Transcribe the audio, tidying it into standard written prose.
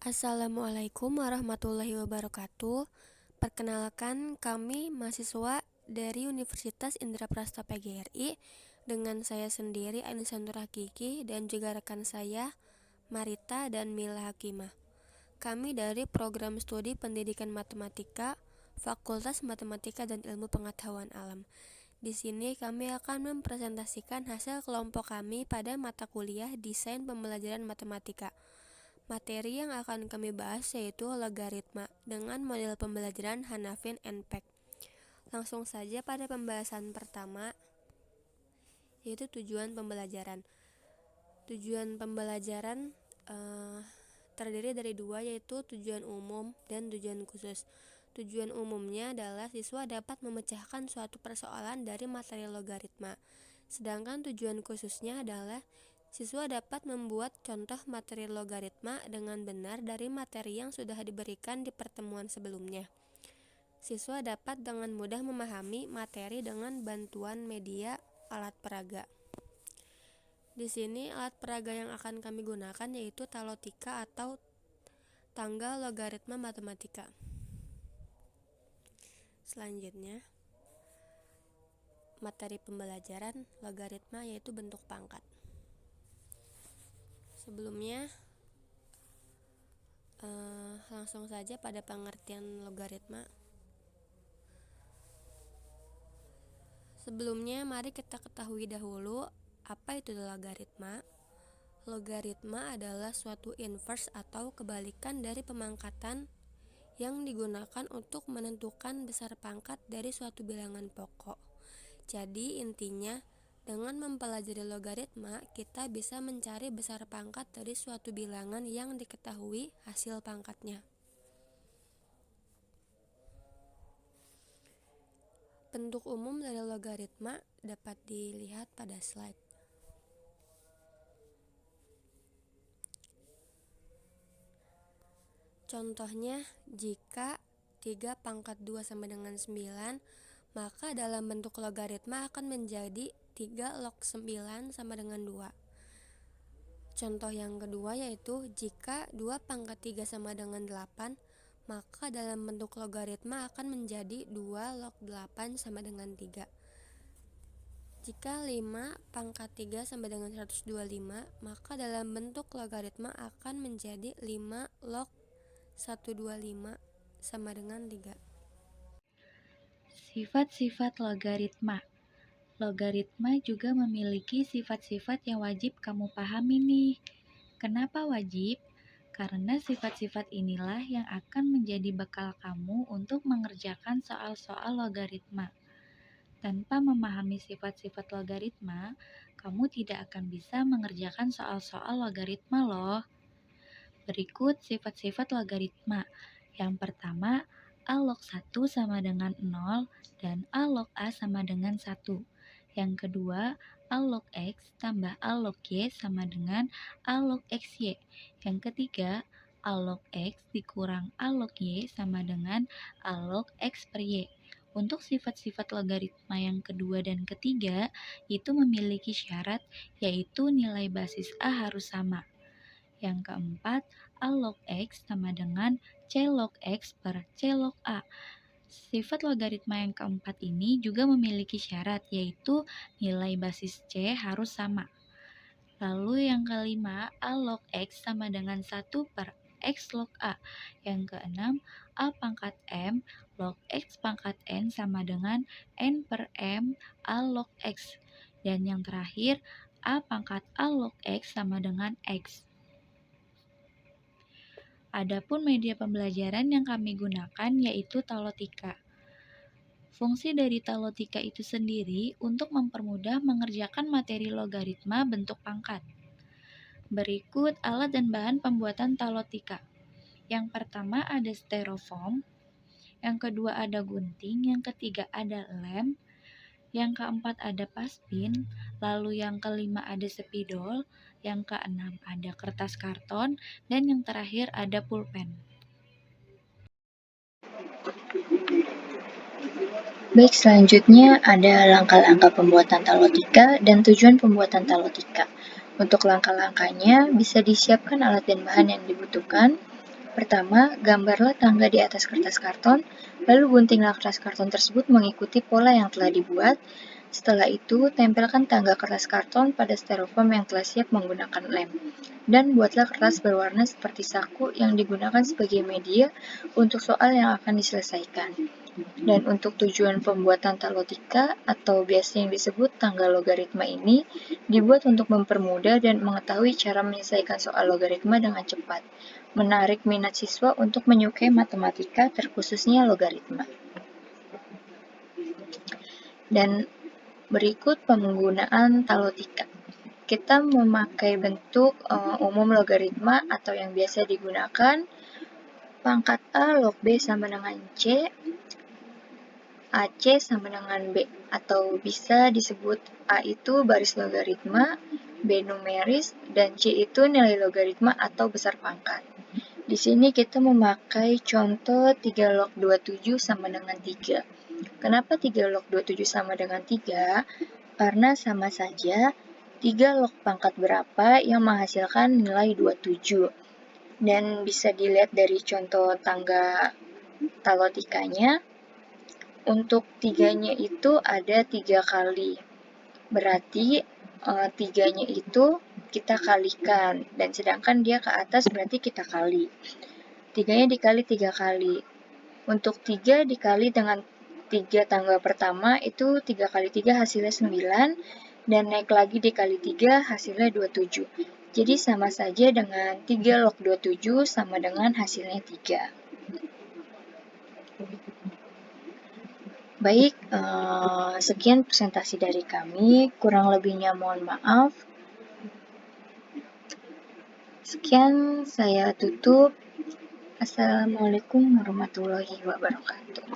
Assalamualaikum warahmatullahi wabarakatuh. Perkenalkan, kami mahasiswa dari Universitas Indraprasta PGRI dengan saya sendiri Ainisa Nur Hakiki dan juga rekan saya Marita dan Mila Hakimah. Kami dari Program Studi Pendidikan Matematika, Fakultas Matematika dan Ilmu Pengetahuan Alam. Di sini kami akan mempresentasikan hasil kelompok kami pada mata kuliah Desain Pembelajaran Matematika. Materi yang akan kami bahas yaitu logaritma dengan model pembelajaran Hanafin and Peck. Langsung saja pada pembahasan pertama, yaitu tujuan pembelajaran. Tujuan pembelajaran terdiri dari dua, yaitu tujuan umum dan tujuan khusus. Tujuan umumnya adalah siswa dapat memecahkan suatu persoalan dari materi logaritma. Sedangkan tujuan khususnya adalah siswa dapat membuat contoh materi logaritma dengan benar dari materi yang sudah diberikan di pertemuan sebelumnya. Siswa dapat dengan mudah memahami materi dengan bantuan media alat peraga. Di sini alat peraga yang akan kami gunakan yaitu talotika atau tanggal logaritma matematika. Selanjutnya, materi pembelajaran logaritma yaitu bentuk pangkat. Sebelumnya, langsung saja pada pengertian logaritma. Sebelumnya, mari kita ketahui dahulu apa itu logaritma. Logaritma adalah suatu inverse atau kebalikan dari pemangkatan yang digunakan untuk menentukan besar pangkat dari suatu bilangan pokok. Jadi intinya, dengan mempelajari logaritma, kita bisa mencari besar pangkat dari suatu bilangan yang diketahui hasil pangkatnya. Bentuk umum dari logaritma dapat dilihat pada slide. Contohnya, jika 3 pangkat 2 sama dengan 9, maka dalam bentuk logaritma akan menjadi 3 log 9 sama dengan 2. Contoh yang kedua yaitu jika 2 pangkat 3 sama dengan 8, maka dalam bentuk logaritma akan menjadi 2 log 8 sama dengan 3. Jika 5 pangkat 3 sama dengan 125, maka dalam bentuk logaritma akan menjadi 5 log 125 sama dengan 3. Sifat-sifat logaritma. Logaritma juga memiliki sifat-sifat yang wajib kamu pahami nih. Kenapa wajib? Karena sifat-sifat inilah yang akan menjadi bekal kamu untuk mengerjakan soal-soal logaritma. Tanpa memahami sifat-sifat logaritma, kamu tidak akan bisa mengerjakan soal-soal logaritma loh. Berikut sifat-sifat logaritma. Yang pertama, A log 1 sama dengan 0 dan A log A sama dengan 1. Yang kedua, A log X tambah A log Y sama dengan A log XY. Yang ketiga, A log X dikurang A log Y sama dengan A log X per Y. Untuk sifat-sifat logaritma yang kedua dan ketiga, itu memiliki syarat yaitu nilai basis A harus sama. Yang keempat, A log X sama dengan C log X per C log A. Sifat logaritma yang keempat ini juga memiliki syarat, yaitu nilai basis C harus sama. Lalu yang kelima, A log X sama dengan 1 per X log A. Yang keenam, A pangkat M log X pangkat N sama dengan N per M A log X. Dan yang terakhir, A pangkat A log X sama dengan X. Adapun media pembelajaran yang kami gunakan yaitu talotika. Fungsi dari talotika itu sendiri untuk mempermudah mengerjakan materi logaritma bentuk pangkat. Berikut alat dan bahan pembuatan talotika. Yang pertama ada styrofoam, yang kedua ada gunting, yang ketiga ada lem, yang keempat ada paspin, lalu yang kelima ada spidol, yang keenam ada kertas karton, dan yang terakhir ada pulpen. Baik, selanjutnya ada langkah-langkah pembuatan talotika dan tujuan pembuatan talotika. Untuk langkah-langkahnya bisa disiapkan alat dan bahan yang dibutuhkan, Pertama, gambarlah tangga di atas kertas karton, lalu guntinglah kertas karton tersebut mengikuti pola yang telah dibuat. Setelah itu, tempelkan tangga kertas karton pada styrofoam yang telah siap menggunakan lem. Dan buatlah kertas berwarna seperti saku yang digunakan sebagai media untuk soal yang akan diselesaikan. Dan untuk tujuan pembuatan talotika atau biasa yang disebut tangga logaritma ini dibuat untuk mempermudah dan mengetahui cara menyelesaikan soal logaritma dengan cepat, menarik minat siswa untuk menyukai matematika terkhususnya logaritma. Dan berikut penggunaan talotika. Kita memakai bentuk umum logaritma atau yang biasa digunakan pangkat A log B sama dengan C, AC sama dengan B, atau bisa disebut A itu baris logaritma, B numeris, dan C itu nilai logaritma atau besar pangkat. Di sini kita memakai contoh 3 log 27 sama dengan 3. Kenapa 3 log 27 sama dengan 3? Karena sama saja 3 log pangkat berapa yang menghasilkan nilai 27. Dan bisa dilihat dari contoh tangga talotikanya, untuk 3-nya itu ada 3 kali. Berarti 3-nya itu kita kalikan, dan sedangkan dia ke atas berarti kita kali. 3-nya dikali 3 kali. Untuk 3 dikali dengan 3 tangga pertama itu 3 kali 3 hasilnya 9, dan naik lagi dikali 3 hasilnya 27. Jadi sama saja dengan 3 log 27 sama dengan hasilnya 3. Baik, sekian presentasi dari kami. Kurang lebihnya mohon maaf. Sekian, saya tutup. Assalamualaikum warahmatullahi wabarakatuh.